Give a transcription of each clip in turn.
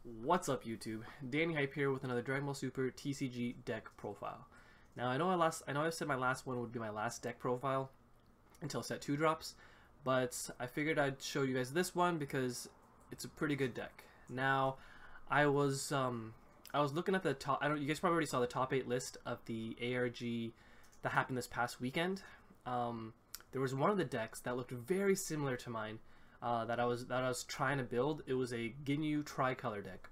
What's up, YouTube? Danny Hype here with another Dragon Ball Super TCG deck profile. Now I know I said my last one would be my last deck profile until set 2 drops, but I figured I'd show you guys this one because it's a pretty good deck. Now I was looking at the top. You guys probably already saw the top 8 list of the ARG that happened this past weekend. There was one of the decks that looked very similar to mine. That I was trying to build. It was a Ginyu tricolor deck.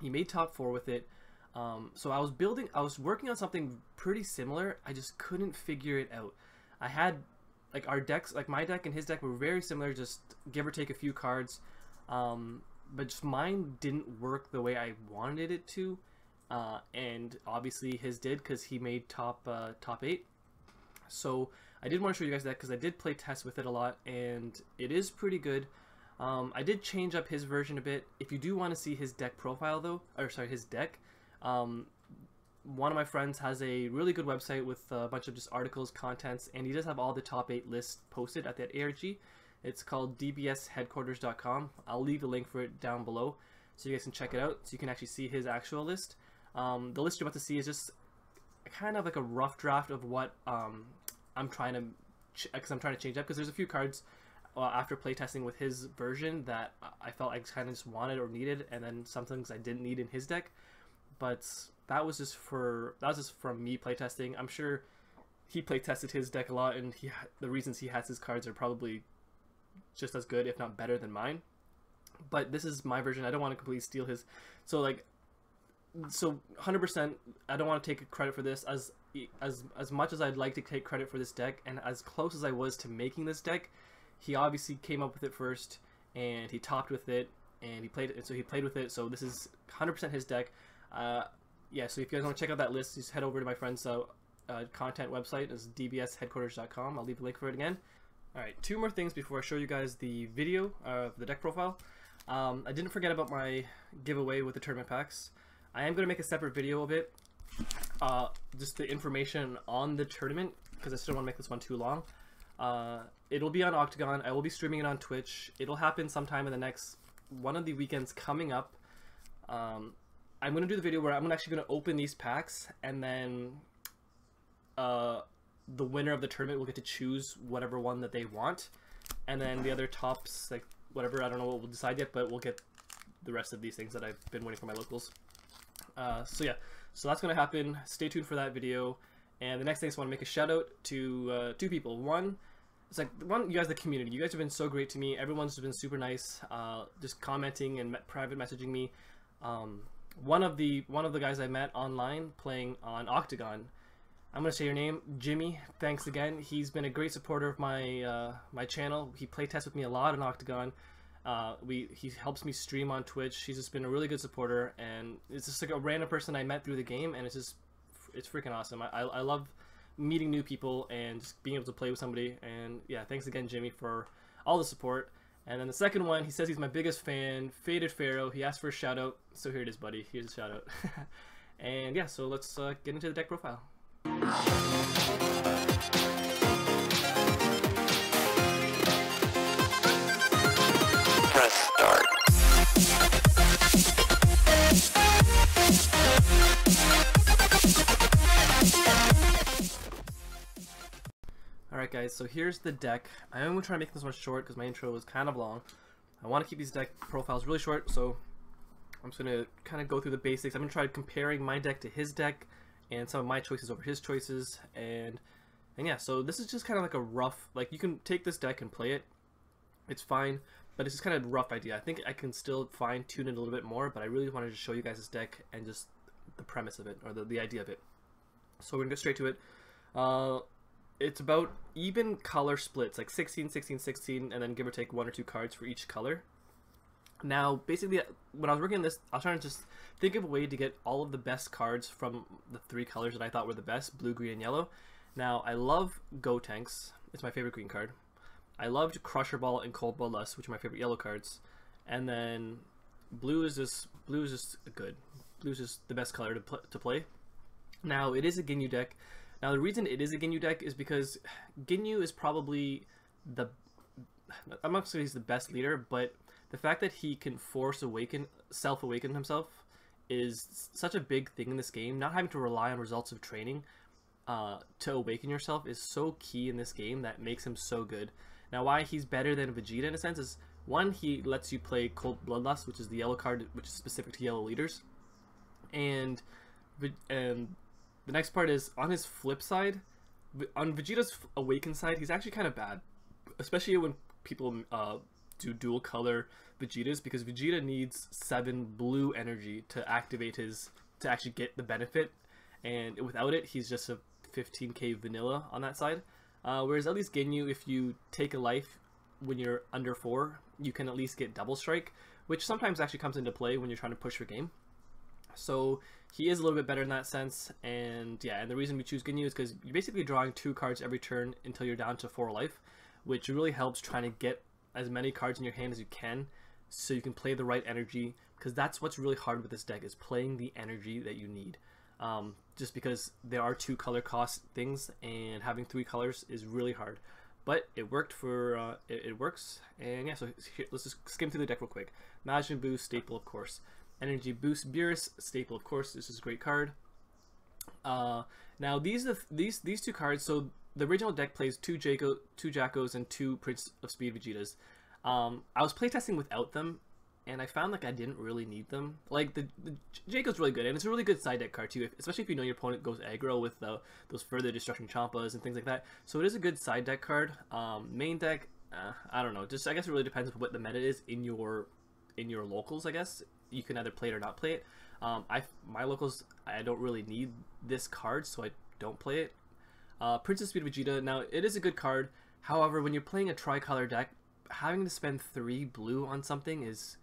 He made top 4 with it. So I was working on something pretty similar. I just couldn't figure it out. I had like our decks, like my deck and his deck were very similar, just give or take a few cards. But just mine didn't work the way I wanted it to, and obviously his did because he made top 8. So I did want to show you guys that because I did play test with it a lot and it is pretty good. I did change up his version a bit. If you do want to see his deck profile though, or sorry, his deck, one of my friends has a really good website with a bunch of just articles, contents, and he does have all the top 8 lists posted at that ARG. It's called dbsheadquarters.com. I'll leave the link for it down below so you guys can check it out so you can actually see his actual list. The list you're about to see is just kind of like a rough draft of what I'm trying to change up, because there's a few cards after playtesting with his version that I felt I kind of just wanted or needed, and then some things I didn't need in his deck. But that was just from me playtesting. I'm sure he playtested his deck a lot, and the reasons he has his cards are probably just as good, if not better, than mine. But this is my version. I don't want to completely steal his. So 100%, I don't want to take credit for this. As much as I'd like to take credit for this deck, and as close as I was to making this deck, he obviously came up with it first, and he topped with it, and he played with it. So this is 100% his deck. Yeah. So if you guys want to check out that list, just head over to my friend's content website. It's dbsheadquarters.com. I'll leave a link for it again. All right. 2 more things before I show you guys the video of the deck profile. I didn't forget about my giveaway with the tournament packs. I am going to make a separate video of it, just the information on the tournament, because I still don't want to make this one too long. It'll be on Octagon. I will be streaming it on Twitch. It'll happen sometime in the next one of the weekends coming up. I'm going to do the video where I'm actually going to open these packs, and then the winner of the tournament will get to choose whatever one that they want, and then the other tops, like whatever, I don't know what we'll decide yet, but we'll get the rest of these things that I've been winning for my locals. So yeah, so that's going to happen. Stay tuned for that video. And the next thing is I want to make a shout out to 2 people. One, it's like you guys, the community. You guys have been so great to me. Everyone's been super nice, just commenting and private messaging me. One of the guys I met online playing on Octagon, I'm gonna say your name, Jimmy. Thanks again. He's been a great supporter of my my channel. He playtests with me a lot on Octagon. He helps me stream on Twitch. He's just been a really good supporter, and it's just like a random person I met through the game, and it's freaking awesome. I love meeting new people and just being able to play with somebody. And yeah, thanks again, Jimmy, for all the support. And then the second one, he says he's my biggest fan, Faded Pharaoh. He asked for a shout out, so here it is, buddy. Here's a shout out. And yeah, so let's get into the deck profile. Alright guys, so here's the deck. I am going to try to make this one short because my intro was kind of long. I want to keep these deck profiles really short, so I'm just going to kind of go through the basics. I'm going to try comparing my deck to his deck and some of my choices over his choices. And yeah, so this is just kind of like a rough, like you can take this deck and play it. It's fine, but it's just kind of a rough idea. I think I can still fine tune it a little bit more, but I really wanted to show you guys this deck and just the premise of it, or the idea of it. So we're going to go straight to it. It's about even color splits, like 16, 16, 16, and then give or take 1 or 2 cards for each color. Now, basically, when I was working on this, I was trying to just think of a way to get all of the best cards from the 3 colors that I thought were the best, blue, green, and yellow. Now, I love Gotenks. It's my favorite green card. I loved Crusher Ball and Cold Bloodlust, which are my favorite yellow cards. And then blue is just good. Blue is just the best color to play. Now, it is a Ginyu deck. Now, the reason it is a Ginyu deck is because Ginyu is probably I'm not saying he's the best leader, but the fact that he can self-awaken himself is such a big thing in this game. Not having to rely on results of training to awaken yourself is so key in this game that makes him so good. Now, why he's better than Vegeta in a sense is, one, he lets you play Cold Bloodlust, which is the yellow card, which is specific to yellow leaders. And the next part is, on his flip side, on Vegeta's awakened side, he's actually kind of bad. Especially when people do dual color Vegetas, because Vegeta needs 7 blue energy to activate to actually get the benefit. And without it, he's just a 15k vanilla on that side. Whereas at least Ginyu, if you take a life when you're under 4, you can at least get double strike, which sometimes actually comes into play when you're trying to push your game. So he is a little bit better in that sense. And yeah, and the reason we choose Ginyu is because you're basically drawing 2 cards every turn until you're down to 4 life, which really helps trying to get as many cards in your hand as you can so you can play the right energy, because that's what's really hard with this deck, is playing the energy that you need. Just because there are 2 color cost things, and having 3 colors is really hard. But it worked for, it works, and yeah, so here, let's just skim through the deck real quick. Majin Boost, staple of course. Energy Boost, Beerus, staple of course, this is a great card. Now these 2 cards, so the original deck plays 2 Jacos, and 2 Prince of Speed Vegetas. I was playtesting without them, and I found like I didn't really need them. Like the Jaco's really good, and it's a really good side deck card too, especially if you know your opponent goes aggro with those further destruction champas and things like that. So it is a good side deck card. Main deck, I don't know. Just I guess it really depends on what the meta is in your locals. I guess you can either play it or not play it. My locals, I don't really need this card, so I don't play it. Princess Speed Vegeta. Now it is a good card. However, when you're playing a tricolor deck, having to spend 3 blue on something is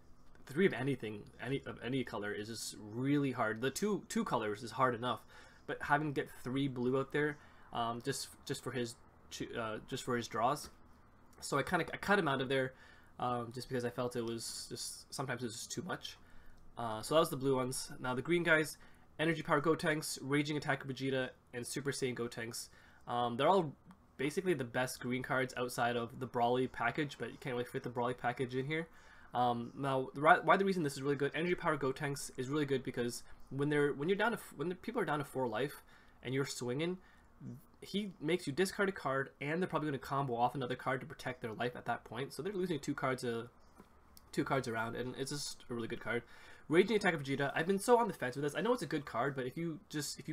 3 of anything, any color, is just really hard. The two colors is hard enough, but having to get 3 blue out there, just for his draws. So I cut him out of there, just because I felt it was just sometimes it was just too much. So that was the blue ones. Now the green guys: Energy Power Gotenks, Raging Attacker Vegeta, and Super Saiyan Gotenks. They're all basically the best green cards outside of the Brawly package, but you can't really fit the Brawly package in here. Now, the reason this is really good, Energy Power Gotenks is really good because when the people are down to 4 life and you're swinging, he makes you discard a card, and they're probably going to combo off another card to protect their life at that point. So they're losing 2 cards around, and it's just a really good card. Raging Attack of Vegeta, I've been so on the fence with this. I know it's a good card, but if you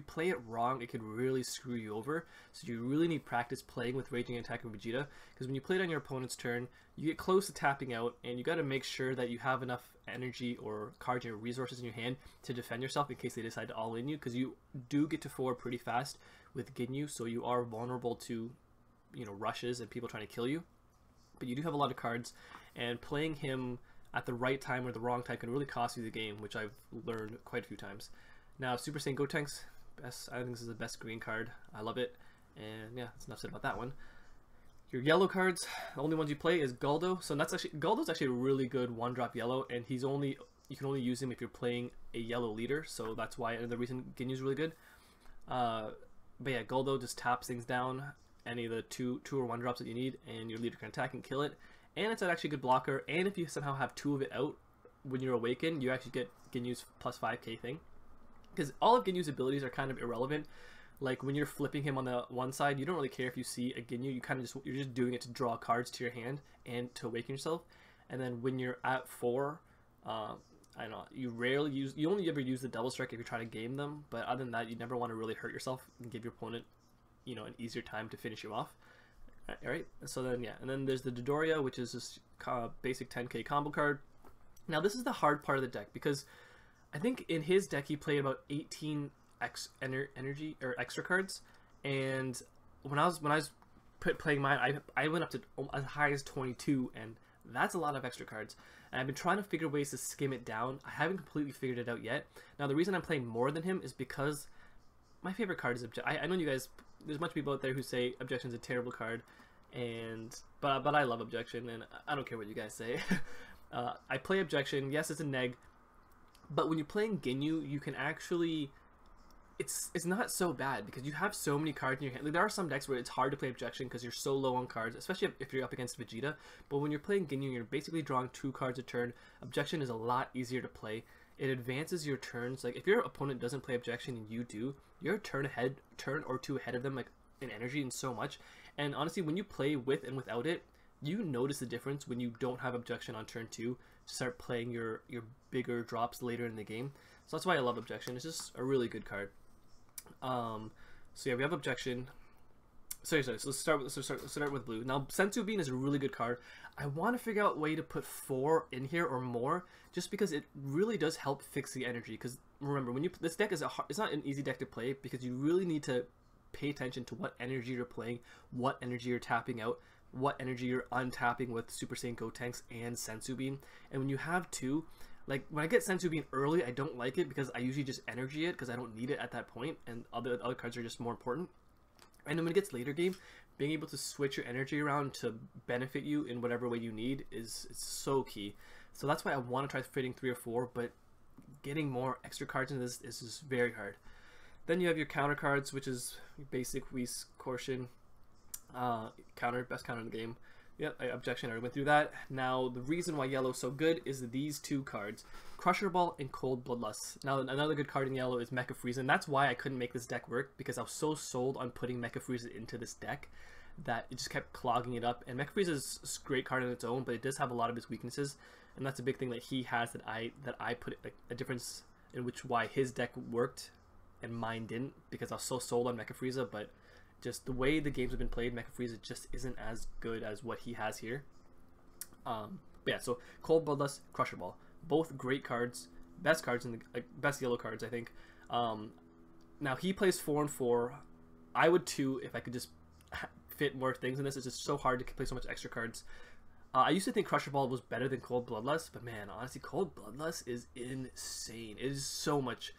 play it wrong, it could really screw you over. So you really need practice playing with Raging Attack of Vegeta, because when you play it on your opponent's turn, you get close to tapping out, and you got to make sure that you have enough energy or cards or resources in your hand to defend yourself in case they decide to all-in you, because you do get to 4 pretty fast with Ginyu, so you are vulnerable to, rushes and people trying to kill you. But you do have a lot of cards, and playing him at the right time or the wrong time can really cost you the game, which I've learned quite a few times. Now, Super Saiyan Gotenks, I think this is the best green card. I love it, and yeah, that's enough said about that one. Your yellow cards, the only ones you play is Guldo. So Guldo's actually a really good 1-drop yellow, and you can only use him if you're playing a yellow leader. So that's why another reason Ginyu's really good. But yeah, Guldo just taps things down, any of the 2 or 1 drops that you need, and your leader can attack and kill it. And it's an actually good blocker, and if you somehow have 2 of it out when you're awakened, you actually get Ginyu's plus 5k thing. Because all of Ginyu's abilities are kind of irrelevant. Like when you're flipping him on the one side, you don't really care if you see a Ginyu, you're just doing it to draw cards to your hand and to awaken yourself. And then when you're at 4, I don't know, you only ever use the double strike if you're trying to game them, but other than that, you never want to really hurt yourself and give your opponent, an easier time to finish you off. Alright, so then yeah, and then there's the Dodoria, which is this basic 10k combo card. Now this is the hard part of the deck, because I think in his deck he played about 18 energy or extra cards, and when I was playing mine, I went up to as high as 22, and that's a lot of extra cards. And I've been trying to figure ways to skim it down. I haven't completely figured it out yet. Now the reason I'm playing more than him is because my favorite card is Objection. I know you guys, there's much people out there who say Objection's a terrible card, but I love Objection, and I don't care what you guys say. I play Objection. Yes, it's a neg, but when you're playing Ginyu, you can actually it's not so bad because you have so many cards in your hand. Like, there are some decks where it's hard to play Objection because you're so low on cards, especially if you're up against Vegeta. But when you're playing Ginyu, you're basically drawing 2 cards a turn. Objection is a lot easier to play. It advances your turns. Like, if your opponent doesn't play Objection and you do, you're a turn or 2 ahead of them, like in energy and so much. And honestly, when you play with and without it, you notice the difference when you don't have Objection on turn 2. Start playing your bigger drops later in the game. So that's why I love Objection. It's just a really good card. So yeah, we have Objection. So let's start with blue. Now, Senzu Bean is a really good card. I want to figure out a way to put 4 in here or more, just because it really does help fix the energy. Because remember, when this deck is it's not an easy deck to play because you really need to pay attention to what energy you're playing, what energy you're tapping out, what energy you're untapping with Super Saiyan Gotenks and Senzu Bean. And when you have 2, like when I get Senzu Bean early, I don't like it because I usually just energy it because I don't need it at that point, and other cards are just more important. And then when it gets later game, being able to switch your energy around to benefit you in whatever way you need is so key. So that's why I want to try fitting 3 or 4, but getting more extra cards in this is just very hard. Then you have your counter cards, which is basic Whis, Coercion, best counter in the game. Yep, Objection, I already went through that. Now, the reason why yellow is so good is these 2 cards, Crusher Ball and Cold Bloodlust. Now, another good card in yellow is Mecha Frieza, and that's why I couldn't make this deck work, because I was so sold on putting Mecha Frieza into this deck that it just kept clogging it up. And Mecha Frieza is a great card on its own, but it does have a lot of its weaknesses, and that's a big thing that he has that I put like, a difference in why his deck worked and mine didn't, because I was so sold on Mecha Frieza, but just the way the games have been played, Mecha Frieza just isn't as good as what he has here. But yeah, so Cold Bloodlust, Crusher Ball, both great cards, best cards in the best yellow cards, I think. Now he plays 4 and 4. I would 2 if I could just fit more things in this. It's just so hard to play so much extra cards. I used to think Crusher Ball was better than Cold Bloodlust, but man, honestly, Cold Bloodlust is insane. It is so much.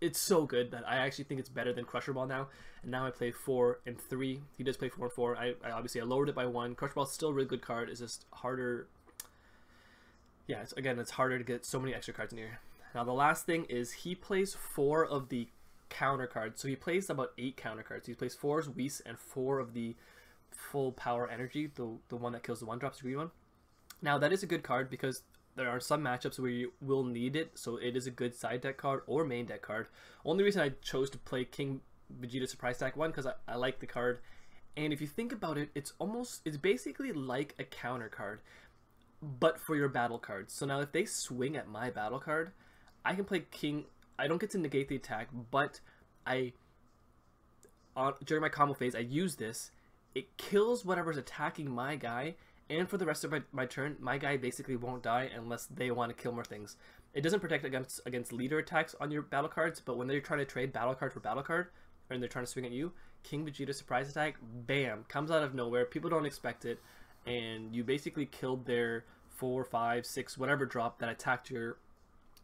It's so good that I actually think it's better than Crusher Ball now. And now I play 4 and 3. He does play 4 and 4. I obviously I lowered it by 1. Crusher Ball is still a really good card. It's just harder. Yeah, it's harder to get so many extra cards in here. Now the last thing is he plays 4 of the counter cards. So he plays about 8 counter cards. He plays 4 Whis and 4 of the full power energy, the one that kills the 1-drops, green one. Now that is a good card because there are some matchups where you will need it, so it is a good side deck card or main deck card. Only reason I chose to play King Vegeta Surprise Attack 1 because I like the card. And if you think about it, it's basically like a counter card, but for your battle cards. So now if they swing at my battle card, I can play King. I don't get to negate the attack, but during my combo phase, I use this. It kills whatever's attacking my guy, and for the rest of my turn, my guy basically won't die unless they want to kill more things. It doesn't protect against leader attacks on your battle cards, but when they're trying to trade battle card for battle card, and they're trying to swing at you, King Vegeta Surprise Attack, bam, comes out of nowhere. People don't expect it, and you basically killed their 4, 5, 6, whatever drop that attacked your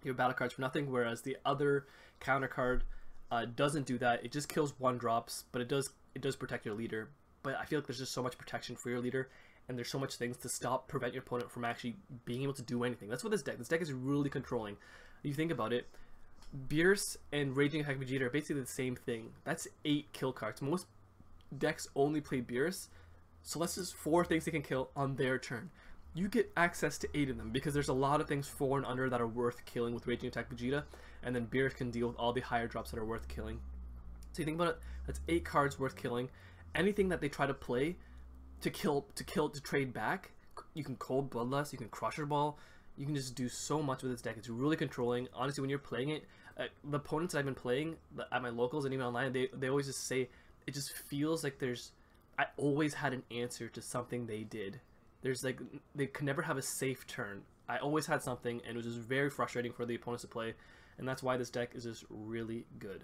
battle cards for nothing, whereas the other counter card doesn't do that. It just kills 1-drops, but it does protect your leader. But I feel like there's just so much protection for your leader, and there's so much things to prevent your opponent from actually being able to do anything. That's what this deck is really controlling. You think about it, Beerus and Raging Attack Vegeta are basically the same thing. That's 8 kill cards. Most decks only play Beerus, so that's just 4 things they can kill on their turn. You get access to 8 of them because there's a lot of things 4 and under that are worth killing with Raging Attack Vegeta, and then Beerus can deal with all the higher drops that are worth killing. So you think about it, that's 8 cards worth killing. Anything that they try to play to trade back, you can Cold Bloodlust, you can Crusher Ball, you can just do so much with this deck. It's really controlling. Honestly, when you're playing it, the opponents that I've been playing at my locals and even online, they always just say it just feels like I always had an answer to something they did. There's like, they could never have a safe turn. I always had something, and it was just very frustrating for the opponents to play, and that's why this deck is just really good.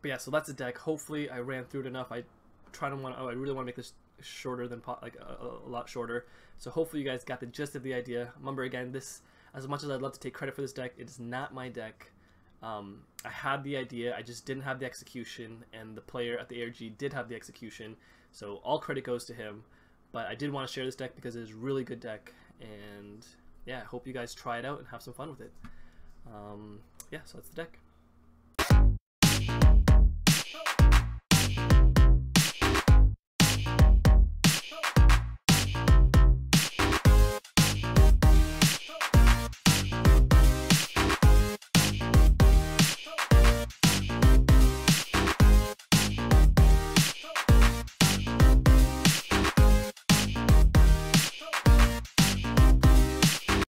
But yeah, so that's the deck. Hopefully I ran through it enough. I really want to make this shorter than a lot shorter. So hopefully you guys got the gist of the idea. Remember again, this, as much as I'd love to take credit for this deck, it is not my deck. I had the idea, I just didn't have the execution, and the player at the ARG did have the execution. So all credit goes to him. But I did want to share this deck because it is a really good deck, and yeah, I hope you guys try it out and have some fun with it. Yeah, so that's the deck.